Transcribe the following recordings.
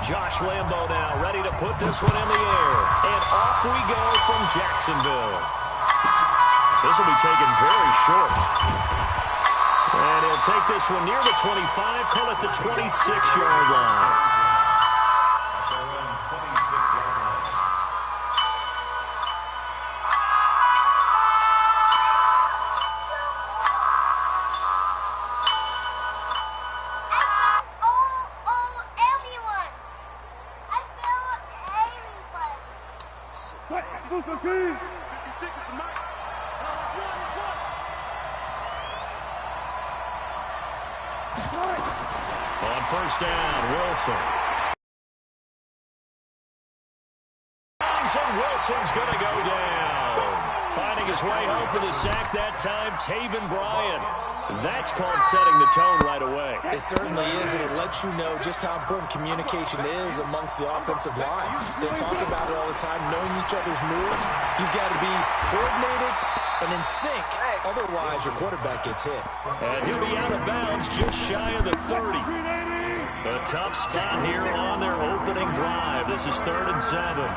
Josh Lambo now ready to put this one in the air. And off we go from Jacksonville. This will be taken very short. And he'll take this one near the 25, call it the 26-yard line. On first down, Wilson. And Wilson's going to go down. Finding his way home for the sack that time, Taven Bryan. That's called setting the tone right away. It certainly is, and it lets you know just how important communication is amongst the offensive line. They talk about it all the time, knowing each other's moves. You've got to be coordinated and in sync. Otherwise, your quarterback gets hit. And he'll be out of bounds just shy of the 30. A tough spot here on their opening drive. This is 3rd and 7.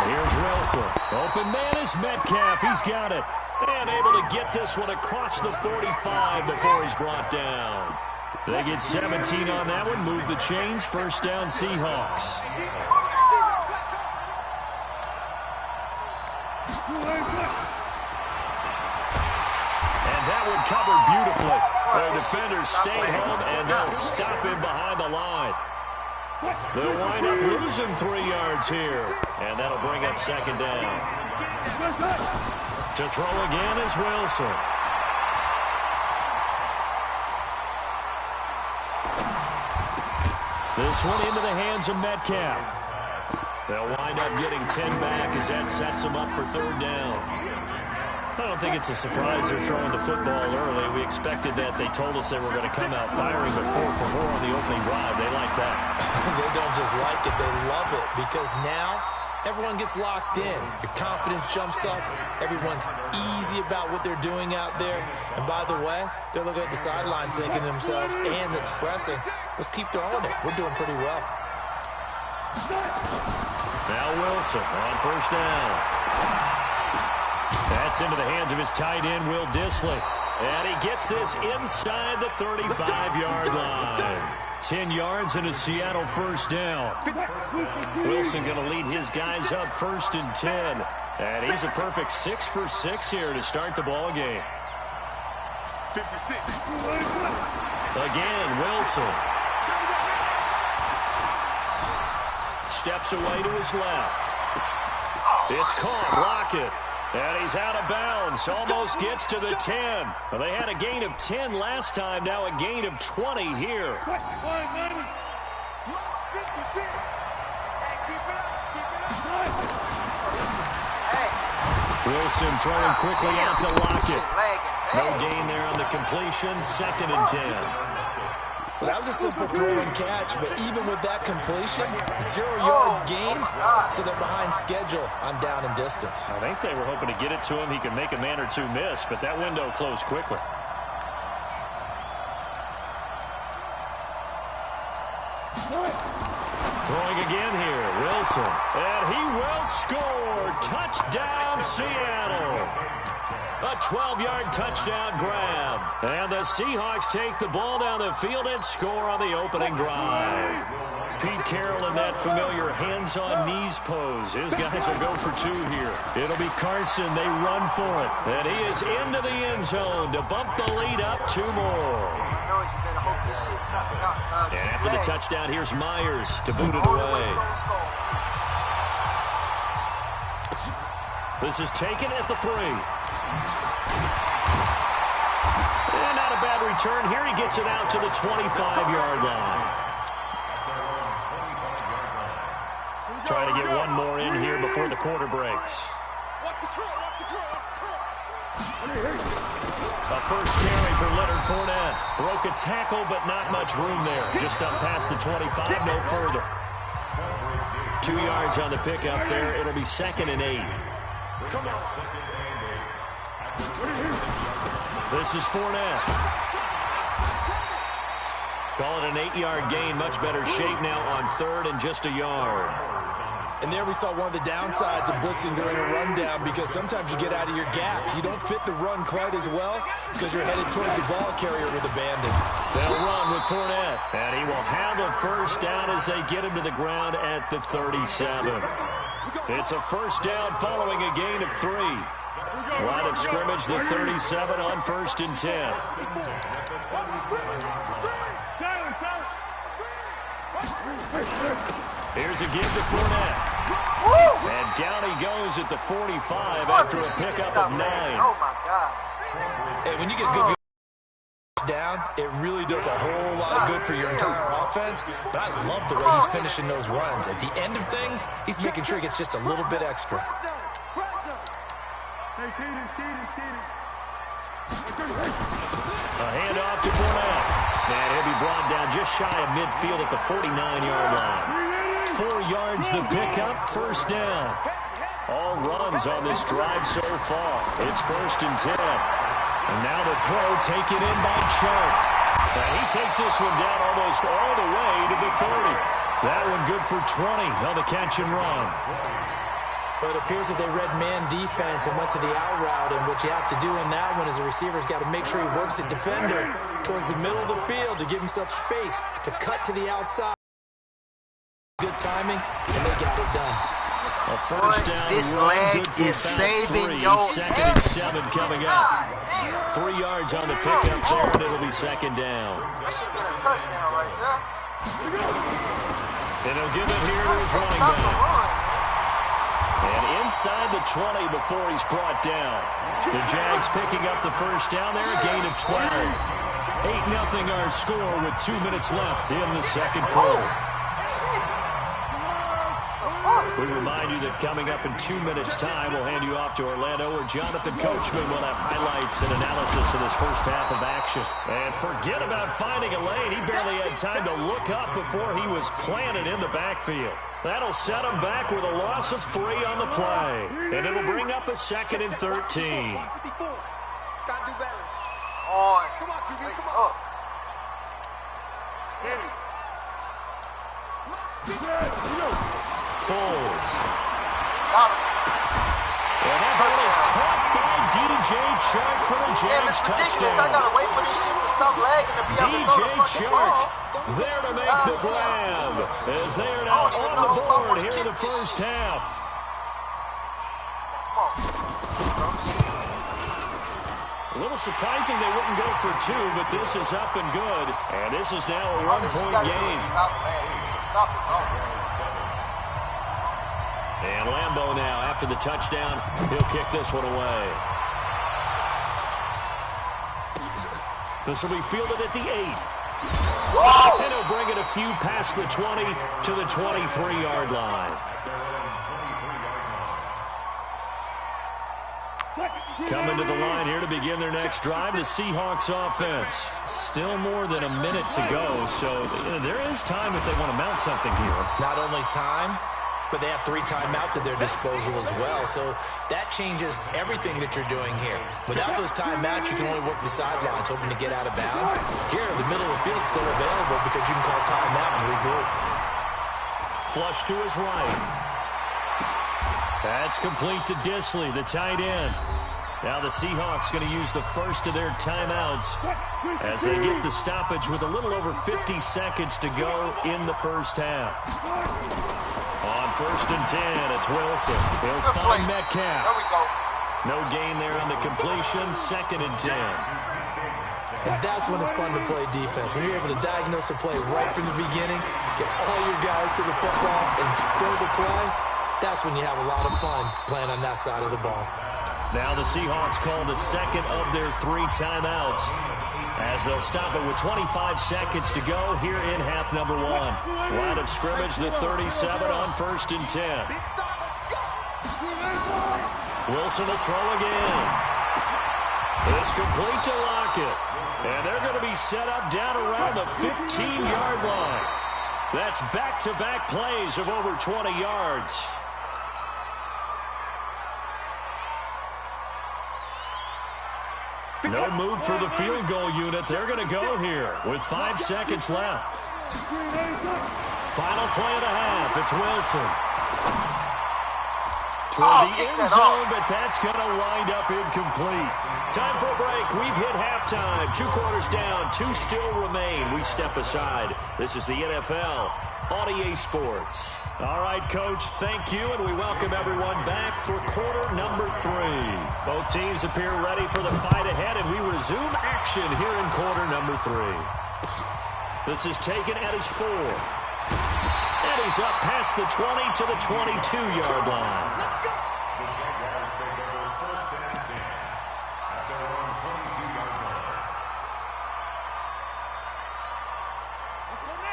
Here's Wilson. Open man is Metcalf. He's got it. And able to get this one across the 45 before he's brought down. They get 17 on that one. Move the chains. First down, Seahawks. And that one covered beautifully. The defenders stayed home, and they'll stop him behind the line. They'll wind up losing 3 yards here. And that'll bring up 2nd down. To throw again is Wilson. This one into the hands of Metcalf. They'll wind up getting 10 back as that sets them up for 3rd down. I don't think it's a surprise they're throwing the football early. We expected that. They told us they were going to come out firing, but 4 for 4 on the opening drive. They like that. They don't just like it, they love it, because now everyone gets locked in. Your confidence jumps up. Everyone's easy about what they're doing out there. And by the way, they're looking at the sideline thinking to themselves and expressing, let's keep throwing it. We're doing pretty well. Now Wilson on first down. That's into the hands of his tight end, Will Dissly. And he gets this inside the 35-yard line. 10 yards and a Seattle first down. Wilson going to lead his guys up 1st and 10. And he's a perfect 6 for 6 here to start the ball game. 56. Again, Wilson. Steps away to his left. It's caught. Lockett. And he's out of bounds. Almost gets to the 10. Well, they had a gain of 10 last time. Now a gain of 20 here. Wilson throwing quickly out to Lockett. No gain there on the completion. 2nd and 10. Well, that was a simple throw and catch, but even with that completion, 0 yards gained, so they're behind schedule on down and distance. I think they were hoping to get it to him. He could make a man or two miss, but that window closed quickly. Throwing again here, Wilson. And he will score. Touchdown, Seattle. A 12-yard touchdown grab. And the Seahawks take the ball down the field and score on the opening drive. Pete Carroll in that familiar hands-on-knees pose. His guys will go for 2 here. It'll be Carson. They run for it. And he is into the end zone to bump the lead up 2 more. And after the touchdown, here's Myers to boot it away. This is taken at the 3. And not a bad return. Here he gets it out to the 25-yard line. Trying to get one more in here before the quarter breaks. A first carry for Leonard Fournette. Broke a tackle, but not much room there. Just up past the 25, no further. 2 yards on the pickup there. It'll be 2nd and 8. This is Fournette. Call it an 8-yard gain. Much better shape now on 3rd and just a yard. And there we saw one of the downsides of blitzing during a rundown, because sometimes you get out of your gaps. You don't fit the run quite as well because you're headed towards the ball carrier with abandon. They'll run with Fournette. And he will have a first down as they get him to the ground at the 37. It's a first down following a gain of 3. Line of scrimmage, the 37 on 1st and 10. Here's a give to Fournette. And down he goes at the 45 after a pickup of 9. Oh, my gosh. Hey, when you get good down, it really does a whole lot of good for your entire offense. But I love the way he's finishing those runs. At the end of things, he's making sure he gets just a little bit extra. A handoff to Fournette. And he'll be brought down just shy of midfield at the 49-yard line. 4 yards the pickup, first down. All runs on this drive so far. It's 1st and 10. And now the throw taken in by Chark. And he takes this one down almost all the way to the 30. That one good for 20 on the catch and run. But it appears that they read man defense and went to the out route, and what you have to do in that one is the receiver's got to make sure he works the defender towards the middle of the field to give himself space to cut to the outside. Good timing, and they got it done. A first down This run, leg good for is about saving 3. your 2nd and 7 coming up. 3 yards on the pickup there, and it'll be 2nd down. That should have been a touchdown right there. And he'll give it here to his running back. And inside the 20 before he's brought down. The Jags picking up the first down there, a gain of 12. 8-0 our score with 2 minutes left in the second quarter. We remind you that coming up in 2 minutes' time, we'll hand you off to Orlando, where Jonathan Coachman will have highlights and analysis of this first half of action. And forget about finding a lane. He barely had time to look up before he was planted in the backfield. That'll set him back with a loss of 3 on the play. And it'll bring up a 2nd and 13. Gotta do better. Come on, QB, come on. Foles. Got him. And that ball is caught by DJ Chark for the Damn, Jags it's ridiculous. touchdown. I gotta wait for this shit to stop lagging to be able to throw the DJ fucking Chark ball. there to make the grab as they are now on the board here in the first half. Come on. A little surprising they wouldn't go for 2, but this is up and good. And this is now a one-point game. Stop, man. Stop this off. And Lambeau now, after the touchdown, he'll kick this one away. This will be fielded at the 8. Whoa! And he'll bring it a few past the 20 to the 23-yard line. Coming to the line here to begin their next drive, the Seahawks offense. Still more than a minute to go, so there is time if they want to mount something here. Not only time, but they have 3 timeouts at their disposal as well. So that changes everything that you're doing here. Without those timeouts, you can only work the sidelines, hoping to get out of bounds. Here, the middle of the field is still available because you can call timeout and regroup. Flush to his right. That's complete to Disley, the tight end. Now the Seahawks going to use the first of their timeouts as they get the stoppage with a little over 50 seconds to go in the first half. On 1st and 10, it's Wilson. He'll find Metcalf. There we go. No gain there on the completion. 2nd and 10. And that's when it's fun to play defense. When you're able to diagnose a play right from the beginning, get all your guys to the football, and throw the play, that's when you have a lot of fun playing on that side of the ball. Now the Seahawks call the second of their 3 timeouts as they'll stop it with 25 seconds to go here in half number 1. Line of scrimmage, the 37 on 1st and 10. Wilson will throw again. It's complete to Lockett. And they're going to be set up down around the 15-yard line. That's back-to-back plays of over 20 yards. No move for the field goal unit. They're going to go here with 5 seconds left. Final play of the half. It's Wilson. Toward the end zone, but that's going to wind up incomplete. Time for a break. We've hit halftime. 2 quarters down. 2 still remain. We step aside. This is the NFL on EA Sports. All right, Coach, thank you, and we welcome everyone back for quarter number 3. Both teams appear ready for the fight ahead, and we resume action here in quarter number 3. This is taken at his 4. And he's up past the 20 to the 22-yard line.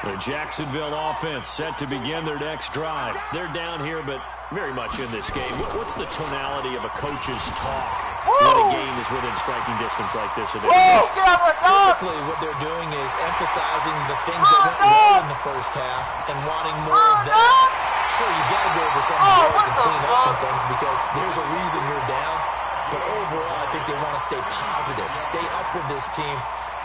The Jacksonville offense set to begin their next drive. They're down here, but very much in this game. What's the tonality of a coach's talk when a game is within striking distance like this? Typically, what they're doing is emphasizing the things that went well in the first half and wanting more of that. Sure, you got to go over some of the errors and clean up some things because there's a reason you're down. But overall, I think they want to stay positive, stay up with this team.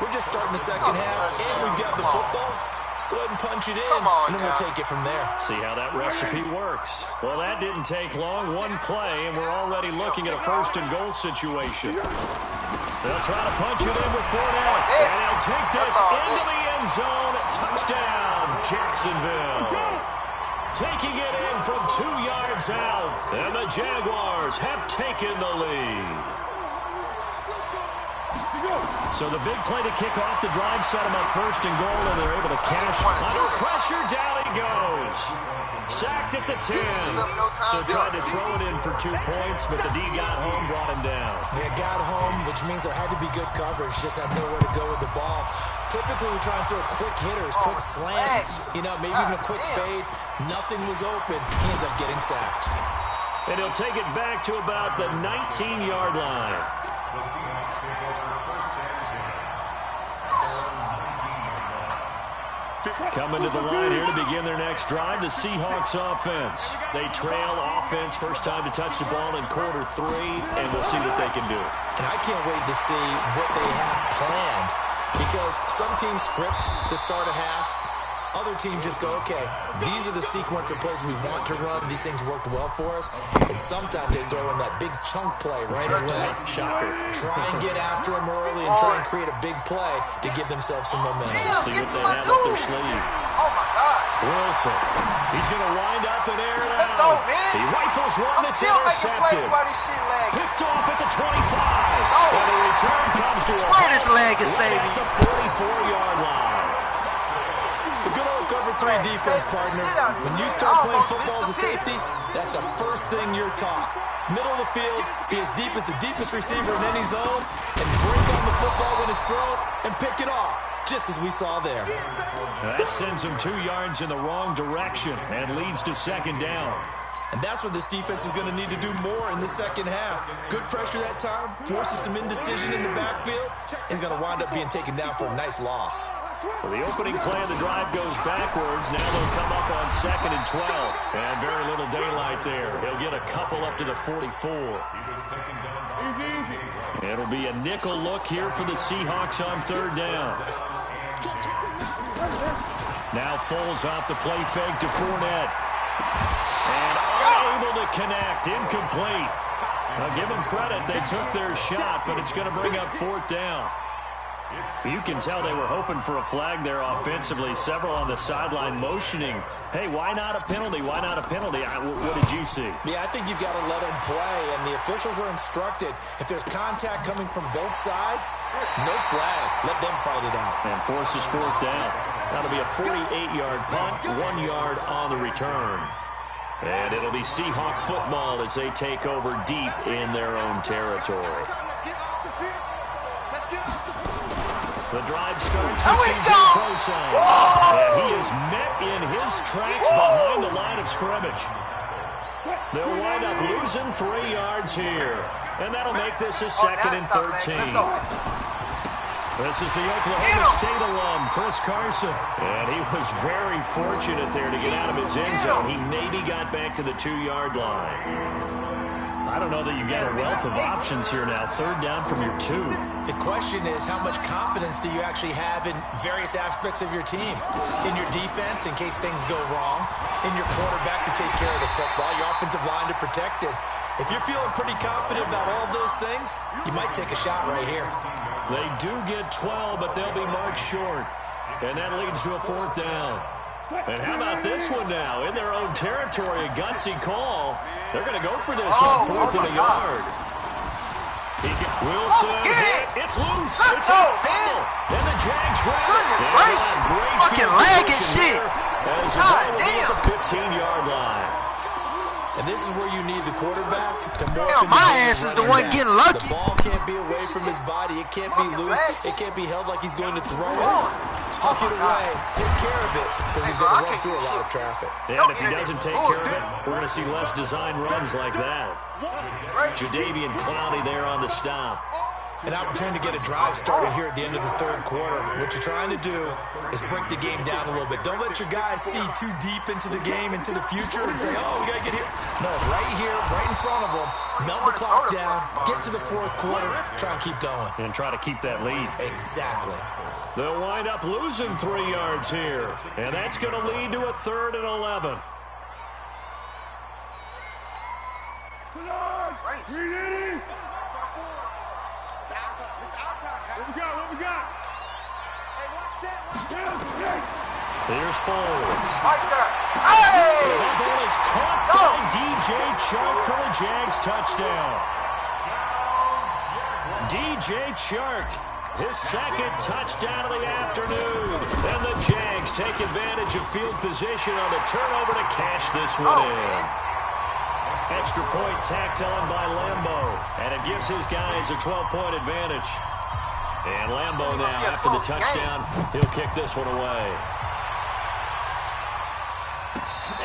We're just starting the second half, and we've got the football. Let's go ahead and punch it in, and then we'll take it from there. See how that recipe works. Well, that didn't take long. 1 play, and we're already looking at a 1st and goal situation. They'll try to punch it in with Fournette, and he'll take this into the end zone. Touchdown, Jacksonville. Taking it in from 2 yards out, and the Jaguars have taken the lead. So the big play to kick off the drive set them up 1st and goal, and they're able to cash. Under pressure, down he goes. Sacked at the 10. So tried to throw it in for 2 points, but the D got home, brought him down. Yeah, got home, which means there had to be good coverage. Just had nowhere to go with the ball. Typically, we try and throw quick hitters, quick slants, maybe even a quick fade. Nothing was open. He ends up getting sacked. And he'll take it back to about the 19-yard line. Coming to the line here to begin their next drive, the Seahawks offense. They trail offense, first time to touch the ball in quarter 3, and we'll see what they can do. And I can't wait to see what they have planned because some teams script to start a half. Other teams just go, okay, these are the sequence of plays we want to run. These things worked well for us. And sometimes they throw in that big chunk play right away. Shocker. Try and get after them early and try and create a big play to give themselves some momentum. See what they have up their sleeve. Oh, my God. Wilson. He's going to wind up and air it out. Let's go, man. He rifles one I'm that's still making plays intercepted. by this shit leg. Picked off at the 25. And the return comes to I swear this leg is right saving. at the 44-yard line. The good old cover 3 defense, partner. When you start playing football as a safety, that's the first thing you're taught. Middle of the field, be as deep as the deepest receiver in any zone, and break on the football when it's thrown and pick it off, just as we saw there. That sends him 2 yards in the wrong direction and leads to 2nd down. And that's what this defense is going to need to do more in the second half. Good pressure that time, forces some indecision in the backfield. He's going to wind up being taken down for a nice loss. So the opening play of the drive goes backwards. Now they'll come up on 2nd and 12. And very little daylight there. He'll get a couple up to the 44. It'll be a nickel look here for the Seahawks on 3rd down. Now Foles off the play fake to Fournette. And unable to connect. Incomplete. Now give them credit. They took their shot, but it's going to bring up 4th down. You can tell they were hoping for a flag there offensively. Several on the sideline motioning, hey, why not a penalty? Why not a penalty? What did you see? Yeah, I think you've got to let them play, and the officials are instructed. If there's contact coming from both sides, no flag. Let them fight it out. And forces 4th down. That'll be a 48-yard punt, 1 yard on the return. And it'll be Seahawk football as they take over deep in their own territory. The drive starts with CJ Prosine. And he is met in his tracks behind the line of scrimmage. They'll wind up losing 3 yards here. And that'll make this a 2nd and 13. This is the Oklahoma State alum, Chris Carson. And he was very fortunate there to get out of his end zone. He maybe got back to the 2-yard line. I don't know that you get a wealth of options here now. 3rd down from your 2. The question is, how much confidence do you actually have in various aspects of your team? In your defense, in case things go wrong. In your quarterback to take care of the football. Your offensive line to protect it. If you're feeling pretty confident about all those things, you might take a shot right here. They do get 12, but they'll be marked short. And that leads to a 4th down. And how about this one now? In their own territory, a gutsy call. They're going to go for this on 4th and a yard. Wilson hit. It's loose. It's a fumble. And the Jags grab it. Goodness gracious. Fucking lag and shit. God damn. 15-yard line. And this is where you need the quarterback to more. Hell, my ass is the one getting lucky. The ball can't be away from his body. It can't be loose. It can't be held like he's going to throw it. Tuck it away. Take care of it. Because he's going to run through a lot of traffic. And if he doesn't take care of it, we're going to see less design runs like that. Jadeveon Clowney there on the stop. An opportunity to get a drive started here at the end of the 3rd quarter. What you're trying to do is break the game down a little bit. Don't let your guys see too deep into the game, into the future, and say, oh, we got to get here. No, right here, right in front of them, melt the clock down, get to the 4th quarter, try and keep going. And try to keep that lead. Exactly. They'll wind up losing 3 yards here. And that's going to lead to a 3rd and 11. Ready? What we got? Here's Foles. Right there. Hey! That ball is caught by DJ Chark for the Jags touchdown. DJ Chark, his 2nd touchdown of the afternoon. And the Jags take advantage of field position on the turnover to cash this one in. Extra point tacked on by Lambo. And it gives his guys a 12-point advantage. And Lambo now, after the touchdown, he'll kick this one away.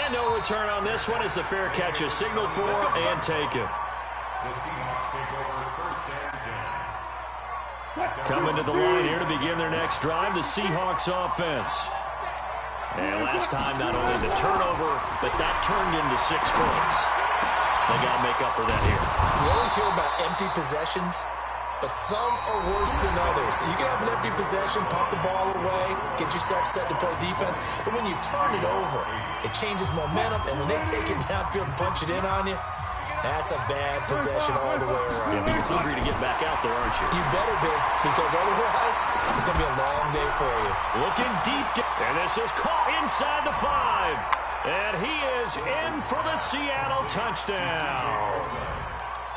And no return on this one as the fair catch is signaled for and taken. Coming to the line here to begin their next drive, the Seahawks offense. And last time, not only the turnover, but that turned into 6 points. They got to make up for that here. We always hear about empty possessions, but some are worse than others. You can have an empty possession, pop the ball away, get yourself set to play defense, but when you turn it over, it changes momentum, and when they take it downfield and punch it in on you, that's a bad possession all the way around. Yeah, but you're hungry to get back out there, aren't you? You better be, because otherwise, it's going to be a long day for you. Looking deep, and this is caught inside the 5. And he is in for the Seattle touchdown.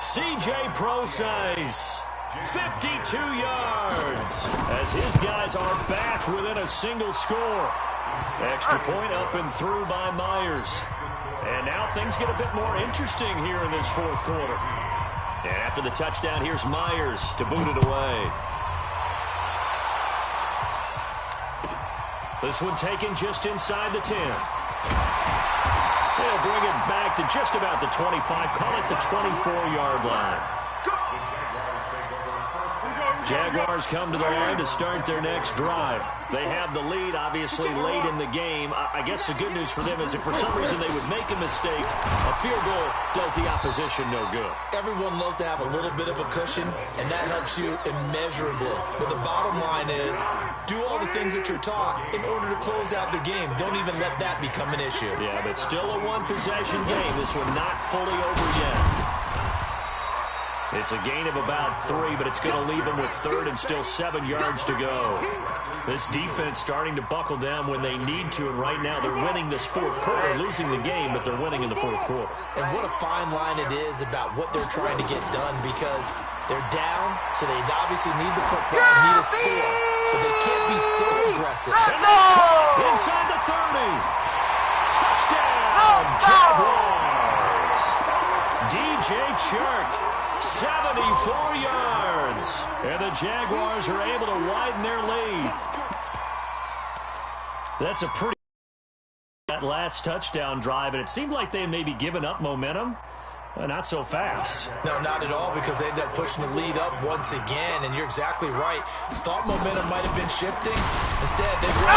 C.J. Prosise, 52 yards, as his guys are back within a single score. Extra point up and through by Myers. And now things get a bit more interesting here in this 4th quarter. And after the touchdown, here's Myers to boot it away. This one taken just inside the 10. They'll bring it back to just about the 25, call it the 24-yard line. Jaguars come to the line to start their next drive. They have the lead, obviously, late in the game. I guess the good news for them is if for some reason they would make a mistake, a field goal does the opposition no good. Everyone loves to have a little bit of a cushion, and that helps you immeasurably. But the bottom line is, do all the things that you're taught in order to close out the game. Don't even let that become an issue. Yeah, but still a one-possession game. This one not fully over yet. It's a gain of about 3, but it's going to leave them with 3rd and still 7 yards to go. This defense starting to buckle down when they need to, and right now they're winning this 4th quarter, losing the game, but they're winning in the 4th quarter. And what a fine line it is about what they're trying to get done, because they're down, so they obviously need the football, need a score, but they can't be so aggressive. Let's go! Inside the 30. Touchdown, Let's go! Jaguars. DJ Chark, 74 yards. And the Jaguars are able to widen their lead. That's a pretty that last touchdown drive, and it seemed like they may be giving up momentum. Not so fast. No, not at all, because they ended up pushing the lead up once again, and you're exactly right. Thought momentum might have been shifting. Instead, they were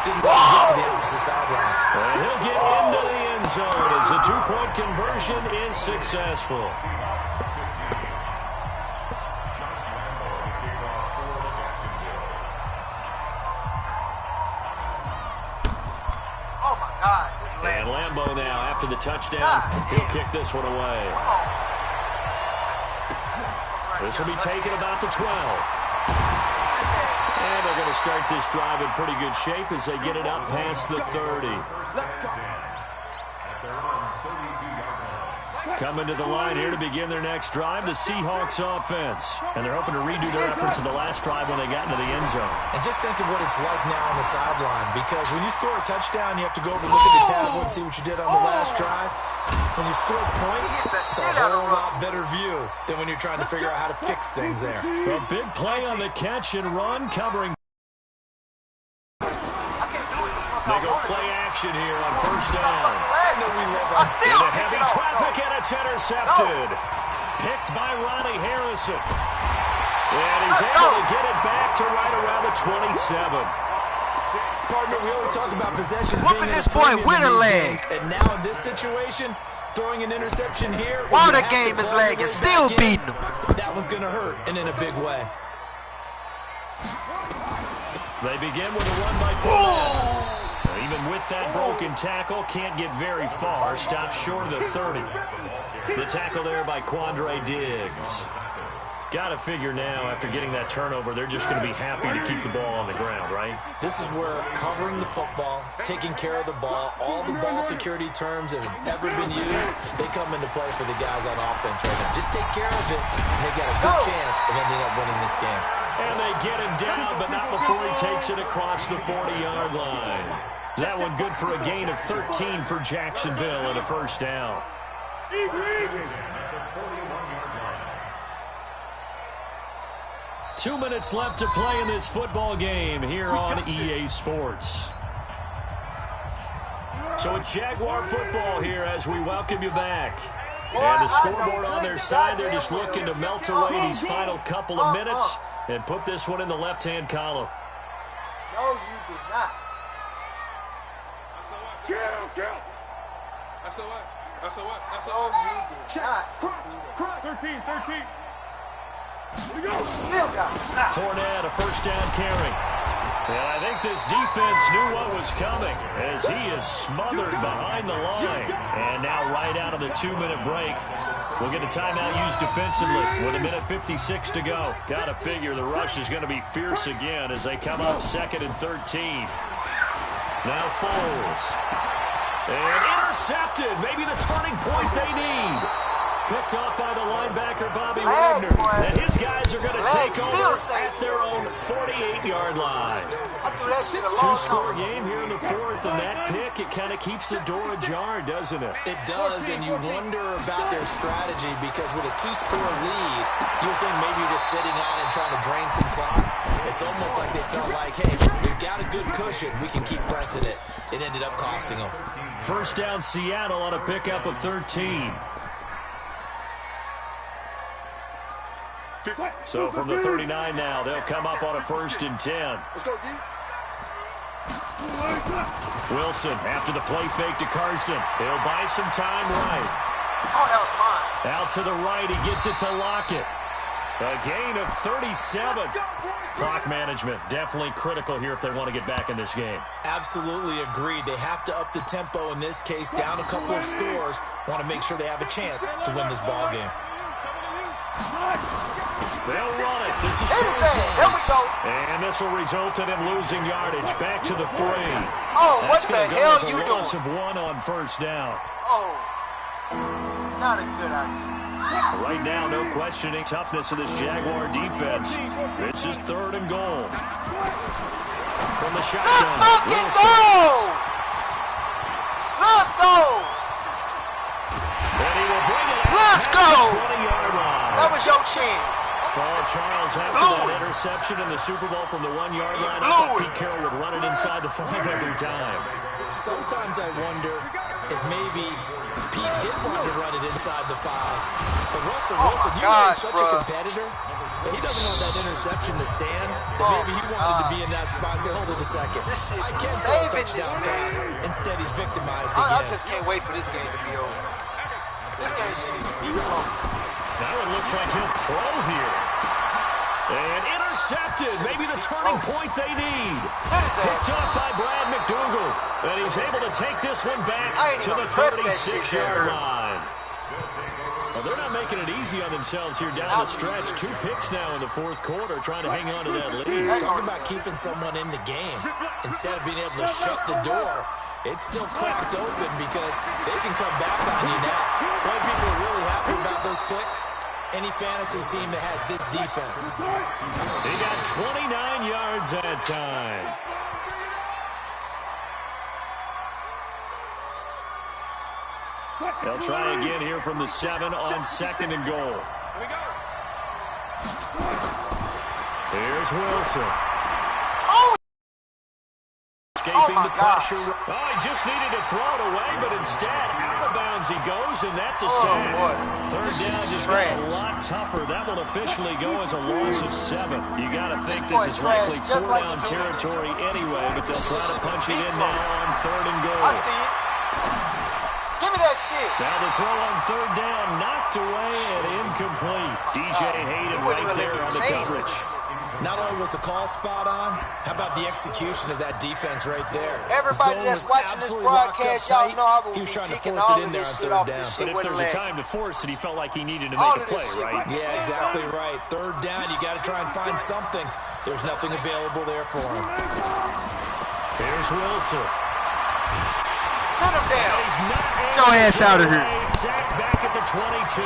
didn't get to the opposite sideline. And he'll get into the end zone as the 2-point conversion is successful. Lambeau now after the touchdown. He'll kick this one away. This will be taken about the 12. And they're going to start this drive in pretty good shape as they get it up past the 30. Coming to the line here to begin their next drive, the Seahawks offense. And they're hoping to redo their efforts in the last drive when they got into the end zone. And just think of what it's like now on the sideline, because when you score a touchdown, you have to go over and look at the tablet and see what you did on the last drive. When you score points, it's a whole lot better view than when you're trying to figure out how to fix things there. A big play on the catch and run, covering. They go play action here on first down. Into heavy traffic, and it's intercepted. Picked by Ronnie Harrison. And he's able to get it back to right around the 27. Partner, we always talk about possessions whooping this boy with a leg. And now in this situation, throwing an interception here. Water game his leg and still beating him. That one's going to hurt, and in a big way. They begin with a run by Fournette. Even with that broken tackle, can't get very far. Stopped short of the 30. The tackle there by Quandre Diggs. Got to figure now, after getting that turnover, they're just going to be happy to keep the ball on the ground, right? This is where covering the football, taking care of the ball, all the ball security terms that have ever been used, they come into play for the guys on offense right now. Just take care of it, and they've got a good chance of ending up winning this game. And they get him down, but not before he takes it across the 40-yard line. That one good for a gain of 13 for Jacksonville and a first down. 2 minutes left to play in this football game here on EA Sports. So it's Jaguar football here as we welcome you back. And the scoreboard on their side, they're just looking to melt away these final couple of minutes and put this one in the left-hand column. No, you did not. Oh, you did not. 13. Still got it. Fournette, a first down carry. And I think this defense knew what was coming as he is smothered behind the line. And now right out of the 2-minute break, we'll get a timeout used defensively with 1:56 to go. Got to figure the rush is going to be fierce again as they come up 2nd and 13. Now Foles. And intercepted. Maybe the turning point they need. Picked off by the linebacker, Bobby Wagner. And his guys are going to take over at their own 48-yard line. I threw that shit a long Two-score time. game here in the 4th, and that pick, it kind of keeps the door ajar, doesn't it? It does, and you wonder about their strategy because with a 2-score lead, you would think maybe you're just sitting on and trying to drain some clock. It's almost like they felt like, hey, we've got a good cushion. We can keep pressing it. It ended up costing them. First down, Seattle on a pickup of 13. So from the 39 now, they'll come up on a 1st and 10. Let's go, D. Wilson after the play fake to Carson. He'll buy some time right. Oh, that was mine. Out to the right, he gets it to Lockett. A gain of 37. Clock management definitely critical here if they want to get back in this game. Absolutely agreed. They have to up the tempo in this case, down a couple of scores. Want to make sure they have a chance to win this ball game. They'll run it. This is There we go. And this will result in him losing yardage. Back to the 3. Oh, what the hell you doing? Loss doing? of 1 on first down. Oh, not a good idea. Right now, no questioning toughness of this Jaguar defense. This is 3rd and goal. From the shotgun. Let's fucking go! Let's go! And he will bring it Let's past go! the 20-yard line. That was your chance. Paul Charles after that interception in the Super Bowl from the 1-yard line. I thought Pete Carroll would run it inside the 5 every time. Sometimes I wonder if maybe Pete did want to run it inside the 5. But Russell Wilson, you know he's such a competitor. But he doesn't want that interception to stand. That maybe he wanted to be in that spot and say, hold it a second. This shit I is can't throw a saving this touchdown man. pass. Instead, he's victimized I again. just can't wait for this game to be over. This game shouldn't even be close. Now it looks like he'll throw here. And intercepted. intercepted. Maybe the turning point they need. Sit his Picked ass. off by Brad McDougal. And he's able to take this one back I ain't to even the pressed that shit 36-yard there. line. Well, they're not making it easy on themselves here down the stretch. 2 picks now in the fourth quarter, trying to hang on to that lead. Talk about keeping someone in the game. Instead of being able to shut the door, it's still cracked open because they can come back on you now. The only people are really happy about those picks, any fantasy team that has this defense. He got 29 yards that time. They'll try again here from the 7 on 2nd and goal. Here's Wilson. Escaping the pressure. Oh, he just needed to throw it away, but instead, out of bounds he goes, and that's a sack. Third down just got a lot tougher. That will officially go as a loss of 7. You got to think this is likely 4-down territory anyway, but they'll try to punch it in now on 3rd and goal. I see it. Give me that shit. Now the throw on 3rd down, knocked away and incomplete. DJ Hayden right there on the coverage. Not only was the call spot on, how about the execution of that defense right there? Everybody that's watching this broadcast, y'all know I will be kicking all of this shit off this shit. But if there's a time to force it, he felt like he needed to make a play, right? Yeah, exactly right. 3rd down, you got to try and find something. There's nothing available there for him. Here's Wilson. Sit him down. Get your ass out of here. Sacked back at the 22.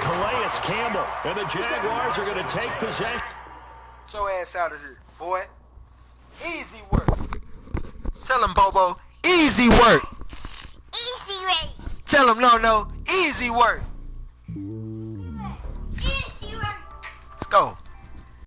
Calais Campbell and the Jaguars are going to take possession. Get your ass out of here, boy. Easy work. Tell him, Bobo. Easy work. Easy way. Tell him, no. Easy work. Easy way. Let's go.